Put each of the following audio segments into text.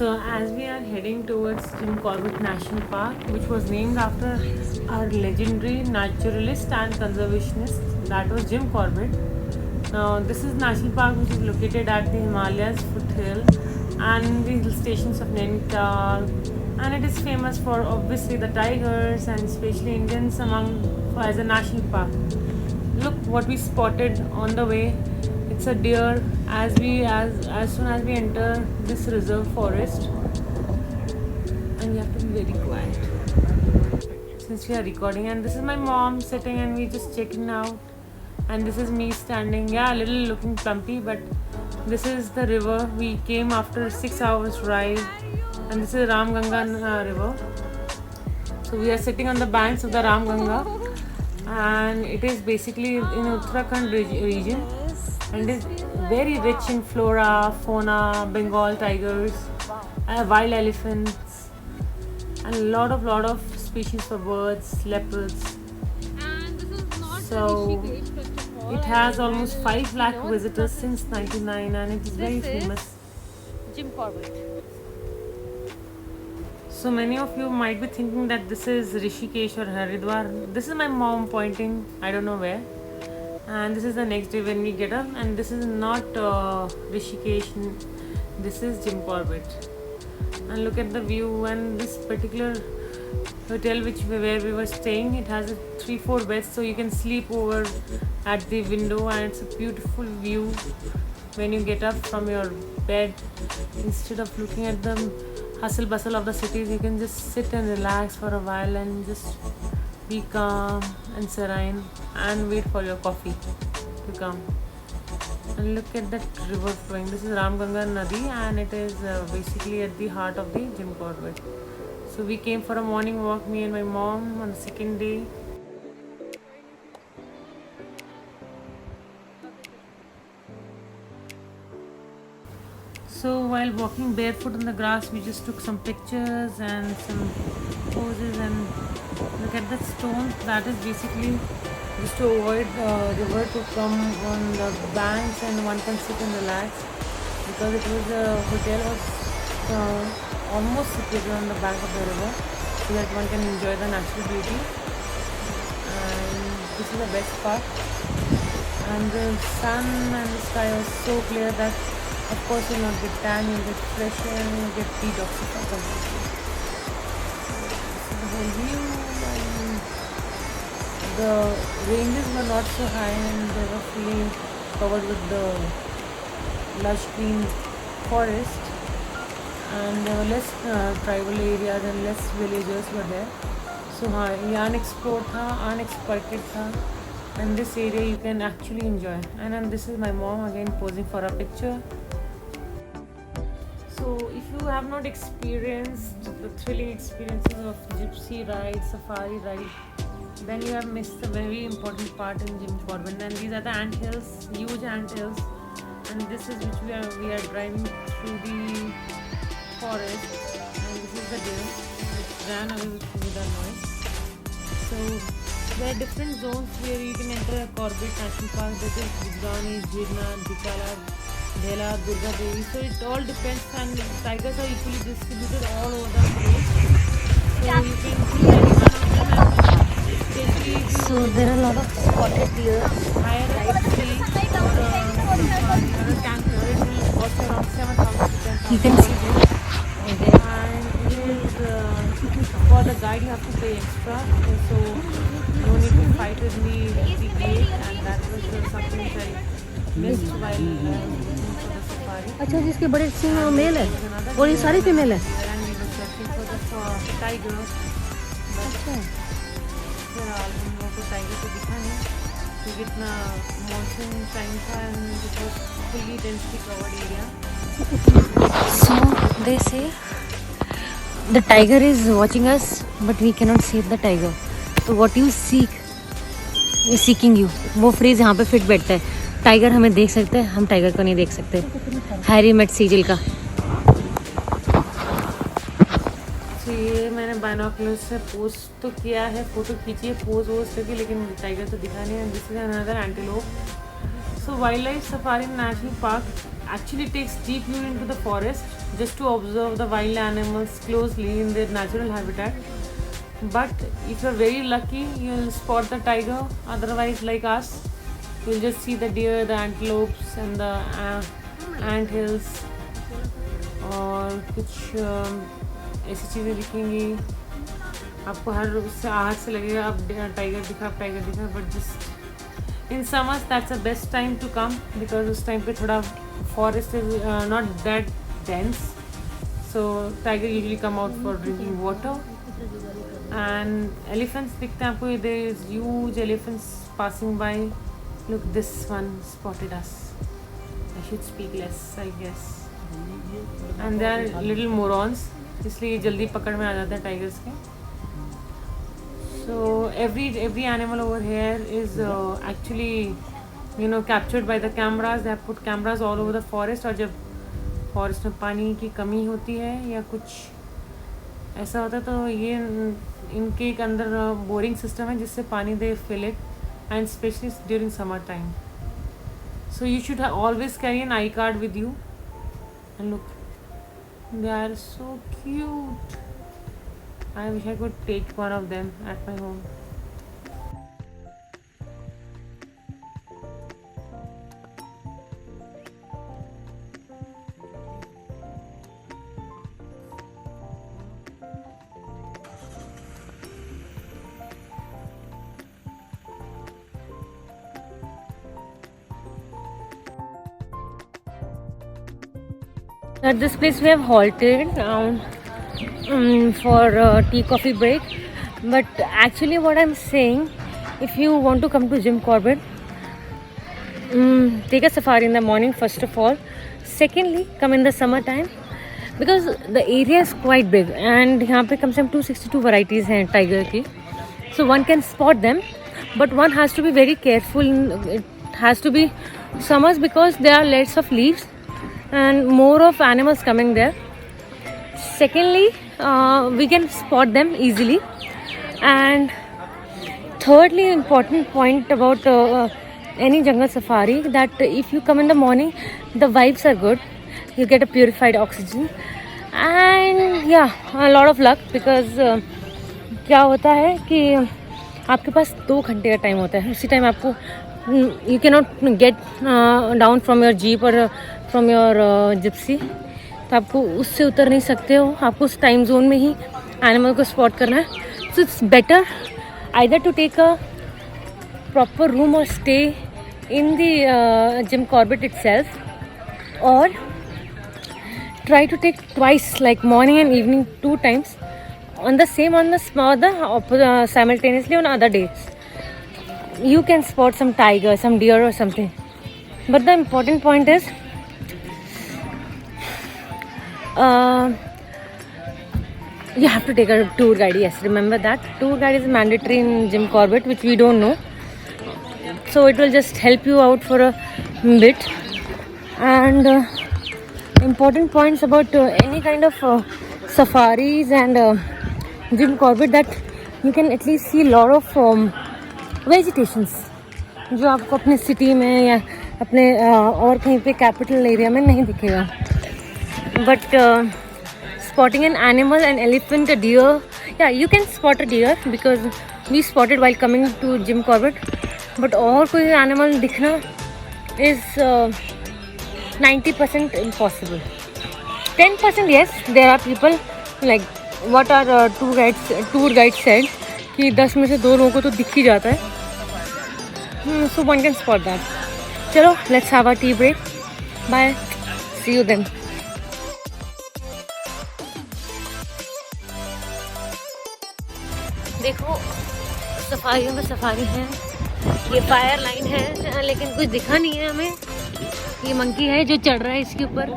So as we are heading towards Jim Corbett National Park, which was named after our legendary naturalist and conservationist, that was Jim Corbett. Now this is National Park, which is located at the Himalayas foothill and the hill stations of Nainital, and it is famous for obviously the tigers and especially Indians among as a national park. Look what we spotted on the way. It's a deer as soon as we enter this reserve forest, and we have to be very quiet since we are recording. And this is my mom sitting and we just checking out, and this is me standing, yeah, a little looking plumpy, but this is the river. We came after 6 hours ride, and this is Ram Ganga river. So we are sitting on the banks of the Ram Ganga, and it is basically in Uttarakhand region, and is very rich in flora, fauna, Bengal tigers, wild elephants, and a lot of species of birds, leopards. And this is not So Rishikesh, first of all. it has almost 5 lakh visitors since 99, and it is very This is famous. Jim Corbett. So many of you might be thinking that this is Rishikesh or Haridwar. This is my mom pointing, I don't know where. And this is the next day when we get up, and this is not Rishikesh, this is Jim Corbett. And look at the view, and this particular hotel where we were staying, it has 3-4 beds, so you can sleep over at the window, and it's a beautiful view when you get up from your bed. Instead of looking at the hustle bustle of the cities, you can just sit and relax for a while and just be calm and serene and wait for your coffee to come. And look at that river flowing. This is Ram Ganga Nadi, and it is basically at the heart of the Jim Corbett. So we came for a morning walk, me and my mom, on the second day. So while walking barefoot on the grass, we just took some pictures and some poses, and look at that stone. That is basically just to avoid the river to come on the banks, and one can sit and relax, because it was the hotel was almost situated on the bank of the river, so that one can enjoy the natural beauty. And this is the best part. And the sun and the sky was so clear that of course you'll not get tan, you'll get fresh air, and you'll get detoxified completely. This is the whole view, and the ranges were not so high, and they were fully covered with the lush green forest, and there were less tribal areas and less villagers were there. So ये unexplored था, unexploited था, and this area you can actually enjoy. And then this is my mom again posing for a picture. So if you have not experienced the thrilling experiences of gypsy ride, safari ride, then you have missed a very important part in Jim Corbett. And these are the ant hills, huge ant hills, and this is which we are driving through the forest, and this is the deer which ran away with the noise. So there are different zones where you can enter a Corbett National Park. This is Bidgani, Jirna, Dikala, Dhela, Durga Devi. So it all depends, and tigers are equally distributed all over the place. So you can see any one of them, and especially if you So there are a lot of spotted deer. hire a taxi or a camper, it will cost around 7,000 to 10,000. You can see And it is for the guide you have to pay extra, so no need to fight with me gate, and that was something which I missed while looking for the safari. अच्छा जिसके बड़े सिंह वो mail है और ये सारी female है And we were searching for the tiger, but फिलहाल हम लोगों को टाइगर तो दिखा नहीं, क्योंकि इतना मॉनसून टाइम था and it was fully densely covered area. So they say the tiger is watching us but we cannot save the tiger. So what you seek is seeking you. वो phrase यहाँ पे fit बैठता है. Tiger हमें देख सकते हैं, हम टाइगर को नहीं देख सकते. हैरी मेट सीजल का. तो ये मैंने बाइनोकुलर से पोस्ट तो किया है, फोटो खींची है, पोज वोज करके, लेकिन टाइगर तो दिखा नहीं है. This is another antelope. So wildlife safari in national park actually takes deep you into the forest, just to observe the wild animals closely in their natural habitat. But if you're very lucky, you'll spot the tiger. Otherwise, like us, you'll just see the deer, the antelopes, and the ant hills और कुछ ऐसी चीज़ें दिखेंगी आपको हर उससे आहट से लगेगा अब टाइगर दिखा but just in summers that's the best time to come because उस टाइम पे थोड़ा forest is not that dense so tiger usually come out for drinking water and elephants दिखते हैं आपको there is huge elephants passing by look this one spotted us I should speak less I guess and they are little morons इसलिए जल्दी पकड़ में आ जाते हैं tigers के so every animal over here is actually captured by the cameras. They have put cameras all over the forest और जब forest में पानी की कमी होती है या कुछ ऐसा होता है तो ये इनके एक अंदर बोरिंग सिस्टम है जिससे पानी दे fill it and especially during summer time. So you should always carry an eye card with you and look, they are so cute. I wish I could take one of them at my home. At this place we have halted for tea coffee break, but actually what I'm saying, if you want to come to Jim Corbett, take a safari in the morning first of all. Secondly, come in the summer time because the area is quite big and यहाँ पे कम से कम 262 varieties हैं tiger की, so one can spot them, but one has to be very careful. It has to be summers because there are lots of leaves and more of animals coming there. Secondly, we can spot them easily, and thirdly, important point about any jungle safari, that if you come in the morning, the vibes are good, you get a purified oxygen, and yeah, a lot of luck because क्या होता है कि आपके पास 2 घंटे का time होता है. उसी टाइम आपको you cannot get down from your jeep or from your gypsy, तो आपको उससे उतर नहीं सकते हो. आपको उस टाइम जोन में ही एनिमल को स्पॉट करना है. So it's better either to take a proper room और stay in the Jim Corbett itself, और try to take twice, like morning and evening, 2 times on the simultaneously on other days. You can spot some tiger, some deer or something, but the important point is you have to take a tour guide. Yes, remember that tour guide is mandatory in Jim Corbett, which we don't know, so it will just help you out for a bit. And important points about any kind of safaris and Jim Corbett, that you can at least see a lot of vegetations जो आपको अपने city में या अपने और कहीं पे capital area में नहीं दिखेगा. But spotting an animal, an elephant, a deer, yeah, you can spot a deer because we spotted while coming to Jim Corbett. But और कोई animal दिखना is 90% impossible. 10% yes, there are people like what our tour guide said कि 10 में से 2 लोगों को तो दिख ही जाता है. So one can spot that. चलो, let's have a tea break. Bye. See you then. देखो, सफारियों में सफारी है. ये फायर लाइन है, लेकिन कुछ दिखा नहीं है हमें. ये मंकी है जो चढ़ रहा है इसके ऊपर.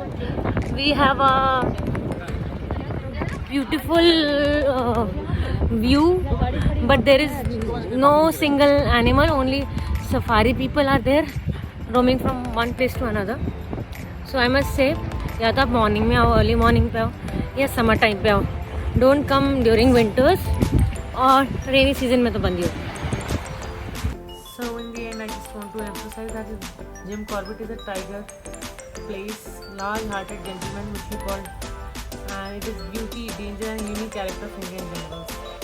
We have a beautiful view, but there is no single animal. Only safari people are there, roaming from one place to another. So I must say, या तो आप मॉर्निंग में आओ, अर्ली मॉर्निंग पे आओ, या समर टाइम पे आओ. डोंट कम ड्यूरिंग विंटर्स, और रेनी सीजन में तो बंद ही हो. So in the end, I just want to emphasize that Jim Corbett is a tiger place, large-hearted gentleman which he called, and it is beauty, danger, and unique character of Indian jungles.